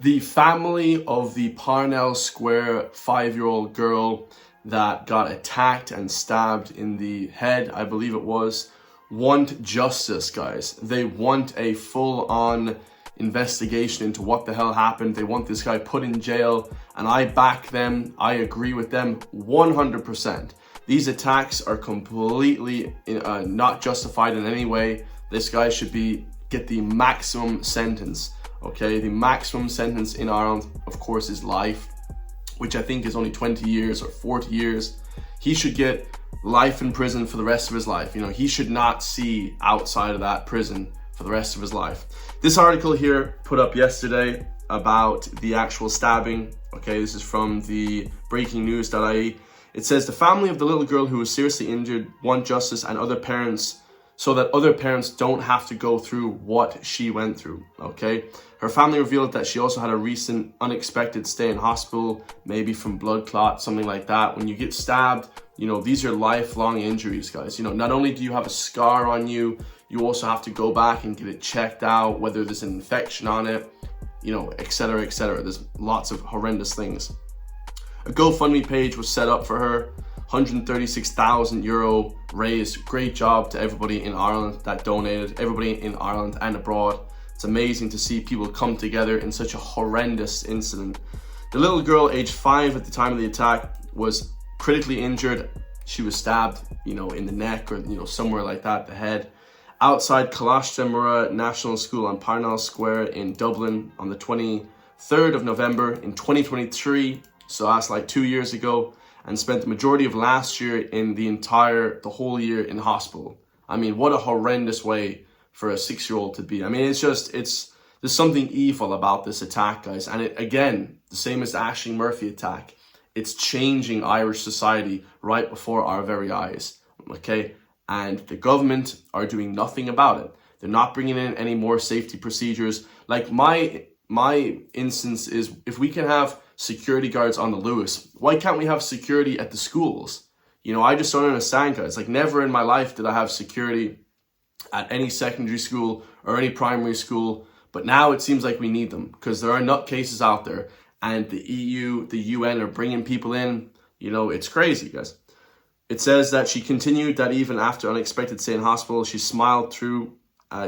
The family of the Parnell Square 5-year-old girl that got attacked and stabbed in the head, I believe it was, want justice, guys. They want a full-on investigation into what the hell happened. They want this guy put in jail, and I back them. I agree with them 100%. These attacks are completely not justified in any way. This guy should get the maximum sentence. Okay, the maximum sentence in Ireland, of course, is life, which I think is only 20 years or 40 years. He should get life in prison for the rest of his life. You know, he should not see outside of that prison for the rest of his life. This article here put up yesterday about the actual stabbing. Okay, this is from the breakingnews.ie. It says the family of the little girl who was seriously injured want justice and other parents so that other parents don't have to go through what she went through, okay? Her family revealed that she also had a recent unexpected stay in hospital, maybe from blood clot, something like that. When you get stabbed, you know, these are lifelong injuries, guys. You know, not only do you have a scar on you, you also have to go back and get it checked out, whether there's an infection on it, you know, etc., etc. There's lots of horrendous things. A GoFundMe page was set up for her. 136,000 euro raised. Great job to everybody in Ireland that donated, everybody in Ireland and abroad. It's amazing to see people come together in such a horrendous incident. The little girl, aged 5 at the time of the attack, was critically injured. She was stabbed, you know, in the neck or, you know, somewhere like that, the head, outside Coláiste National School on Parnell Square in Dublin on the 23rd of November in 2023. So that's like 2 years ago. And spent the majority of last year in the whole year in hospital. I mean, what a horrendous way for a 6-year-old to be. I mean, there's something evil about this attack, guys. And it, again, the same as the Ashling Murphy attack, it's changing Irish society right before our very eyes, okay? And the government are doing nothing about it. They're not bringing in any more safety procedures. Like my instance is, if we can have security guards on the Lewis, why can't we have security at the schools? You know, I just don't understand, guys. Like, never in my life did I have security at any secondary school or any primary school, but now it seems like we need them because there are nutcases out there, and the EU, the UN are bringing people in. You know, it's crazy, guys. It says that she continued that even after unexpected stay in hospital, she smiled through,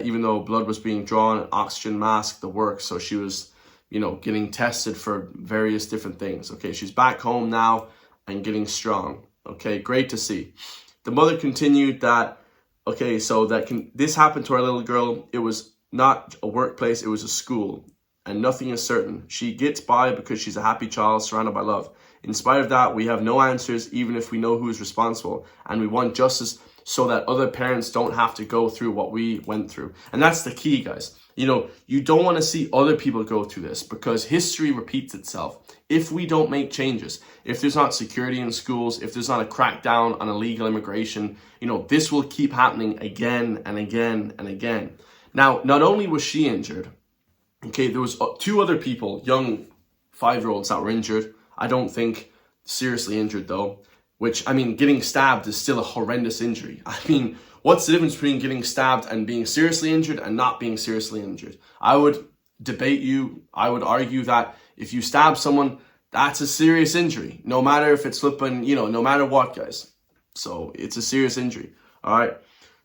even though blood was being drawn, an oxygen mask, the works. So she was, you know, getting tested for various different things. Okay, she's back home now and getting strong. Okay, great to see. The mother continued that, okay, so this happened to our little girl. It was not a workplace, it was a school, and nothing is certain. She gets by because she's a happy child surrounded by love. In spite of that, we have no answers, even if we know who is responsible, and we want justice so that other parents don't have to go through what we went through. And that's the key, guys. You know, you don't want to see other people go through this because history repeats itself. If we don't make changes, if there's not security in schools, if there's not a crackdown on illegal immigration, you know, this will keep happening again and again and again. Now, not only was she injured, okay, there was 2 other people, young 5-year-olds that were injured. I don't think seriously injured though, which, I mean, getting stabbed is still a horrendous injury. I mean, what's the difference between getting stabbed and being seriously injured and not being seriously injured? I would argue that if you stab someone, that's a serious injury, no matter if it's flipping, you know, no matter what, guys. So it's a serious injury, all right?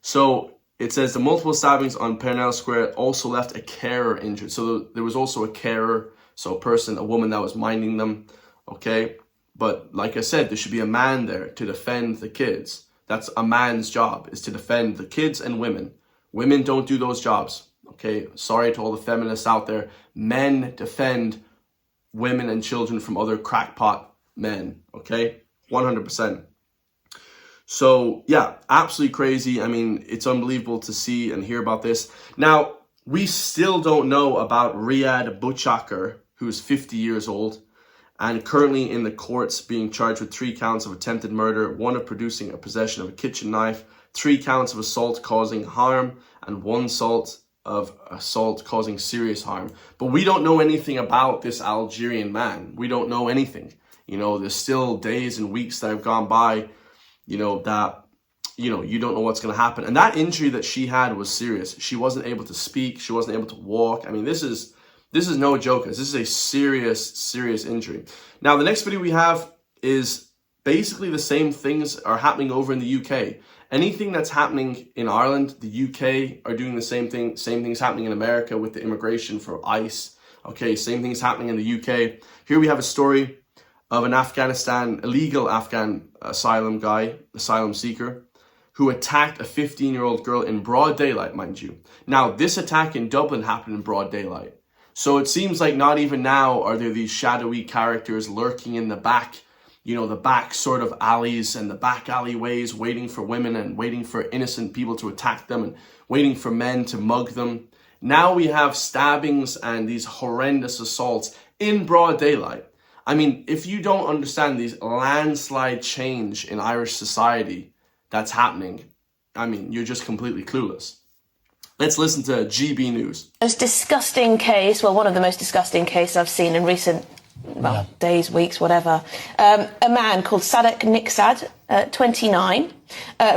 So it says the multiple stabbings on Parnell Square also left a carer injured. So there was also a carer, so a woman that was minding them, okay? But like I said, there should be a man there to defend the kids. That's a man's job, is to defend the kids and women. Women don't do those jobs, okay? Sorry to all the feminists out there. Men defend women and children from other crackpot men, okay? 100%. So, yeah, absolutely crazy. I mean, it's unbelievable to see and hear about this. Now, we still don't know about Riyad Bouchakar, who's 50 years old, and currently in the courts being charged with 3 counts of attempted murder, 1 of producing or possession of a kitchen knife, 3 counts of assault causing harm, and 1 of assault causing serious harm. But we don't know anything about this Algerian man. We don't know anything. You know, there's still days and weeks that have gone by, you know, that, you know, you don't know what's going to happen. And that injury that she had was serious. She wasn't able to speak. She wasn't able to walk. I mean, this is This is no joke, guys. This is a serious injury. Now, the next video we have is basically the same things are happening over in the UK. Anything that's happening in Ireland, the UK are doing the same thing. Same things happening in America with the immigration for ICE. Okay, same things happening in the UK. Here we have a story of an illegal Afghan asylum seeker, who attacked a 15-year-old girl in broad daylight, mind you. Now, this attack in Dublin happened in broad daylight. So it seems like not even now are there these shadowy characters lurking in the back, the back sort of alleys and the back alleyways, waiting for women and waiting for innocent people to attack them and waiting for men to mug them. Now we have stabbings and these horrendous assaults in broad daylight. I mean, if you don't understand these landslide change in Irish society that's happening, I mean, you're just completely clueless. Let's listen to GB News. Most disgusting case, well, one of the most disgusting cases I've seen in recent days, weeks, whatever. A man called Sadek Niksad, 29,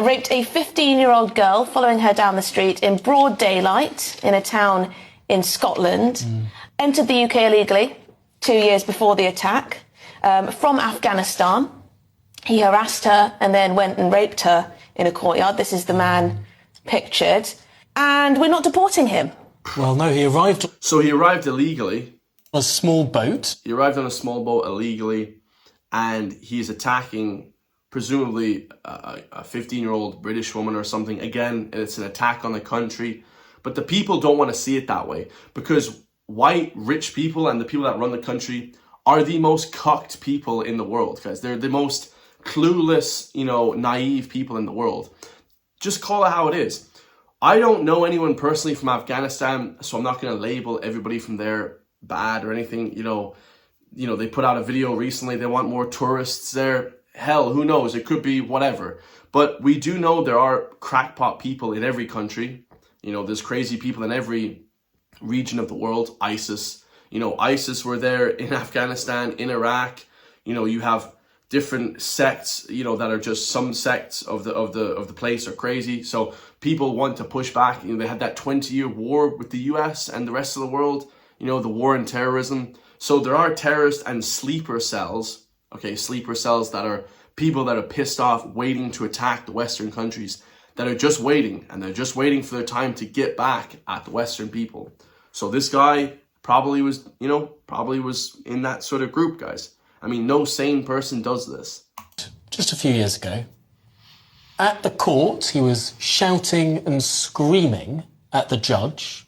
raped a 15-year-old girl following her down the street in broad daylight in a town in Scotland, entered the UK illegally 2 years before the attack, from Afghanistan. He harassed her and then went and raped her in a courtyard. This is the man pictured. And we're not deporting him. Well, no, he arrived... So he arrived illegally. On a small boat. He arrived on a small boat illegally, and he's attacking, presumably, a 15-year-old British woman or something. Again, it's an attack on the country. But the people don't want to see it that way, because white, rich people and the people that run the country are the most cucked people in the world, guys. They're the most clueless, naive people in the world. Just call it how it is. I don't know anyone personally from Afghanistan, so I'm not going to label everybody from there bad or anything. They put out a video recently. They want more tourists there. Hell, who knows? It could be whatever. But we do know there are crackpot people in every country. There's crazy people in every region of the world. ISIS. ISIS were there in Afghanistan, in Iraq. You have different sects, that are just some sects of the place are crazy. So people want to push back. They had that 20-year war with the US and the rest of the world, the war on terrorism. So there are terrorist and sleeper cells, sleeper cells that are people that are pissed off, waiting to attack the Western countries, that are just waiting, and they're just waiting for their time to get back at the Western people. So this guy probably was in that sort of group, guys. I mean, no sane person does this. Just a few years ago, at the court, he was shouting and screaming at the judge.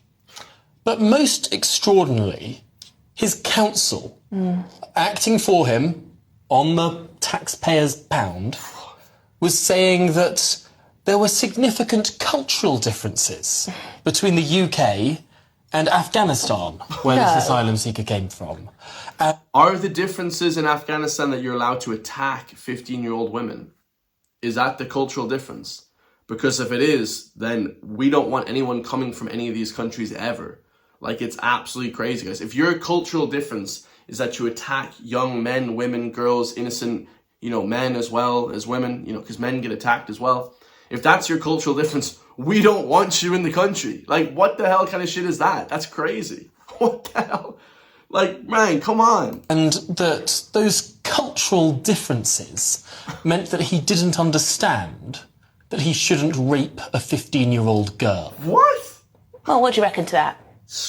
But most extraordinarily, his counsel, acting for him on the taxpayer's pound, was saying that there were significant cultural differences between the UK and Afghanistan, where this asylum seeker came from. Are the differences in Afghanistan that you're allowed to attack 15-year-old women? Is that the cultural difference? Because if it is, then we don't want anyone coming from any of these countries ever. It's absolutely crazy, guys. If your cultural difference is that you attack young men, women, girls, innocent, men as well as women, because men get attacked as well. If that's your cultural difference, we don't want you in the country. What the hell kind of shit is that? That's crazy. What the hell? Man, come on. And that those cultural differences meant that he didn't understand that he shouldn't rape a 15-year-old girl. What? Well, what do you reckon to that?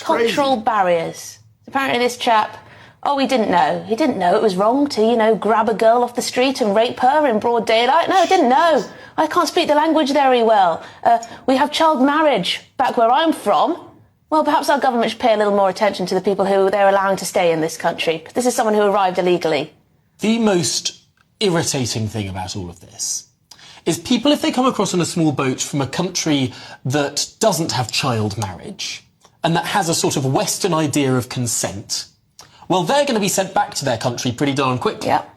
Cultural barriers. Apparently this chap, he didn't know. He didn't know it was wrong to, grab a girl off the street and rape her in broad daylight. No, I didn't know. I can't speak the language very well. We have child marriage back where I'm from. Well, perhaps our government should pay a little more attention to the people who they're allowing to stay in this country. This is someone who arrived illegally. The most irritating thing about all of this is people, if they come across on a small boat from a country that doesn't have child marriage and that has a sort of Western idea of consent, well, they're going to be sent back to their country pretty darn quickly. Yep.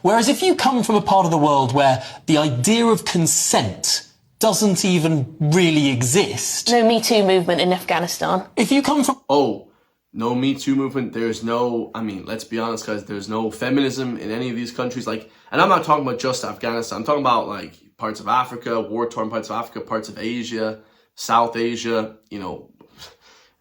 Whereas if you come from a part of the world where the idea of consent doesn't even really exist... No Me Too movement in Afghanistan. If you come from... No Me Too movement. There's no... let's be honest, guys. There's no feminism in any of these countries. And I'm not talking about just Afghanistan. I'm talking about, parts of Africa, war-torn parts of Africa, parts of Asia, South Asia,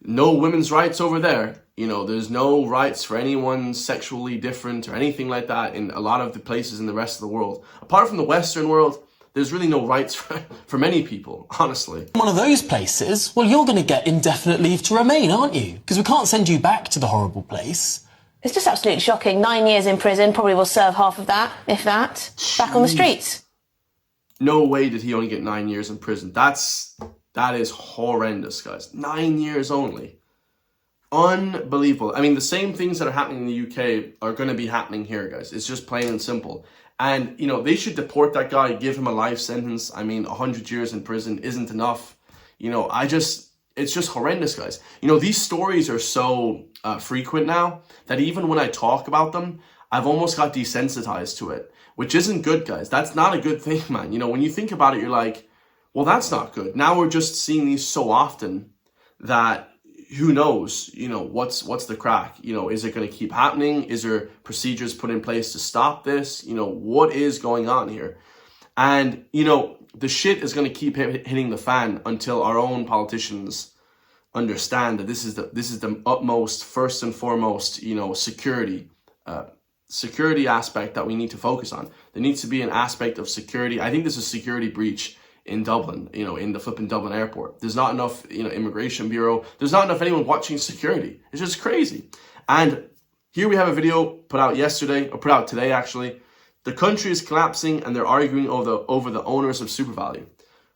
no women's rights over there. You know, there's no rights for anyone sexually different or anything like that in a lot of the places in the rest of the world. Apart from the Western world, there's really no rights for many people, honestly. One of those places, well, you're going to get indefinite leave to remain, aren't you? Because we can't send you back to the horrible place. It's just absolutely shocking. 9 years in prison, probably will serve half of that, if that. Back on the streets. No way did he only get 9 years in prison. That is horrendous, guys. 9 years only. Unbelievable. I mean, the same things that are happening in the UK are going to be happening here, guys. It's just plain and simple. And, you know, they should deport that guy, give him a life sentence. I mean, 100 years in prison isn't enough. You know, it's just horrendous, guys. You know, these stories are so frequent now that even when I talk about them, I've almost got desensitized to it, which isn't good, guys. That's not a good thing, man. You know, when you think about it, you're like, well, that's not good. Now we're just seeing these so often that who knows, you know, what's the crack? You know, is it going to keep happening? Is there procedures put in place to stop this? You know, what is going on here? And, you know, the shit is going to keep hitting the fan until our own politicians understand that this is the utmost, first and foremost, you know, security aspect that we need to focus on. There needs to be an aspect of security. I think there's a security breach in Dublin, you know, in the flipping Dublin airport. There's not enough, you know, immigration bureau. There's not enough anyone watching security. It's just crazy. And here we have a video put out yesterday, or put out today actually. The country is collapsing and they're arguing over the owners of SuperValu.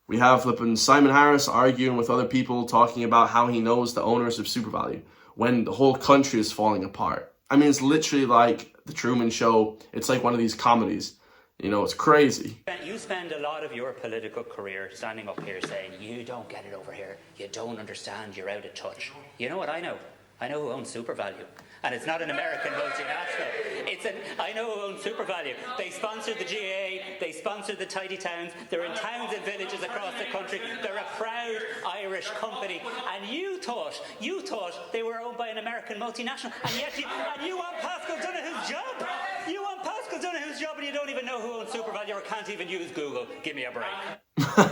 We have flipping Simon Harris arguing with other people, talking about how he knows the owners of SuperValu when the whole country is falling apart. I mean, it's literally like the Truman Show. It's like one of these comedies. You know, it's crazy. You spend a lot of your political career standing up here saying, you don't get it over here, you don't understand, you're out of touch. You know what I know? I know who owns SuperValu. And it's not an American multinational. I know who owns SuperValu. They sponsor the GAA, they sponsor the tidy towns, they're in towns and villages across the country. They're a proud Irish company. And you thought they were owned by an American multinational. And yet you want Pascal Donoghue's job. You want Pascal Donoghue's job and you don't even know who owns SuperValu or can't even use Google. Give me a break.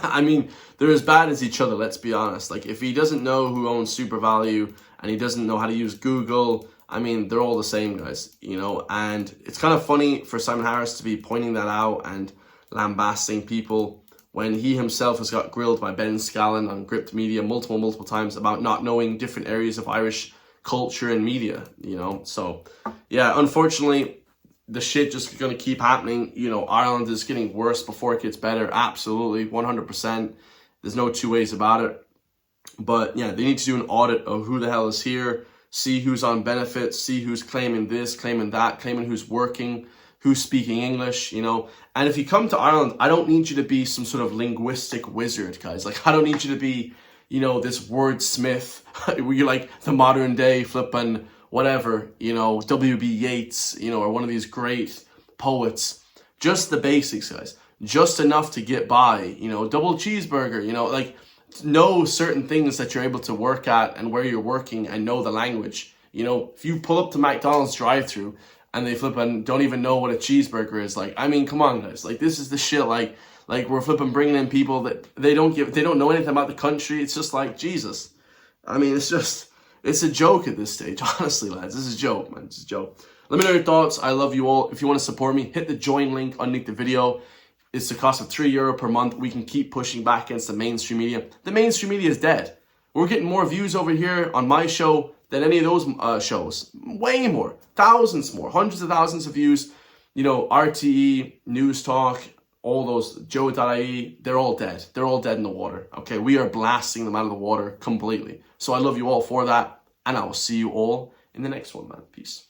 I mean, they're as bad as each other, let's be honest. Like, if he doesn't know who owns SuperValu and he doesn't know how to use Google, I mean, they're all the same, guys, you know. And it's kind of funny for Simon Harris to be pointing that out and lambasting people when he himself has got grilled by Ben Scallon on Gripped Media multiple times about not knowing different areas of Irish culture and media, you know. So, yeah, unfortunately, the shit just going to keep happening. You know, Ireland is getting worse before it gets better. Absolutely, 100%. There's no two ways about it. But yeah, they need to do an audit of who the hell is here, see who's on benefits, see who's claiming this, claiming that, claiming who's working, who's speaking English, you know. And if you come to Ireland, I don't need you to be some sort of linguistic wizard, guys. Like, I don't need you to be, you know, this wordsmith where you're like the modern day flipping whatever, you know, W.B. Yeats, you know, or one of these great poets. Just the basics, guys. Just enough to get by, you know, double cheeseburger, you know, like, know certain things that you're able to work at and where you're working and know the language. You know, if you pull up to McDonald's drive-thru and they flip and don't even know what a cheeseburger is, like, I mean, come on, guys. Like, this is the shit, like we're flipping bringing in people that they don't know anything about the country. It's just like, Jesus. I mean, it's a joke at this stage, honestly, lads. This is a joke, man. It's a joke. Let me know your thoughts. I love you all. If you want to support me, hit the join link underneath the video. It's the cost of €3 per month. We can keep pushing back against the mainstream media. The mainstream media is dead. We're getting more views over here on my show than any of those shows. Way more. Thousands more. Hundreds of thousands of views. You know, RTE, News Talk, all those, Joe.ie, they're all dead. They're all dead in the water. Okay, we are blasting them out of the water completely. So I love you all for that. And I will see you all in the next one, man. Peace.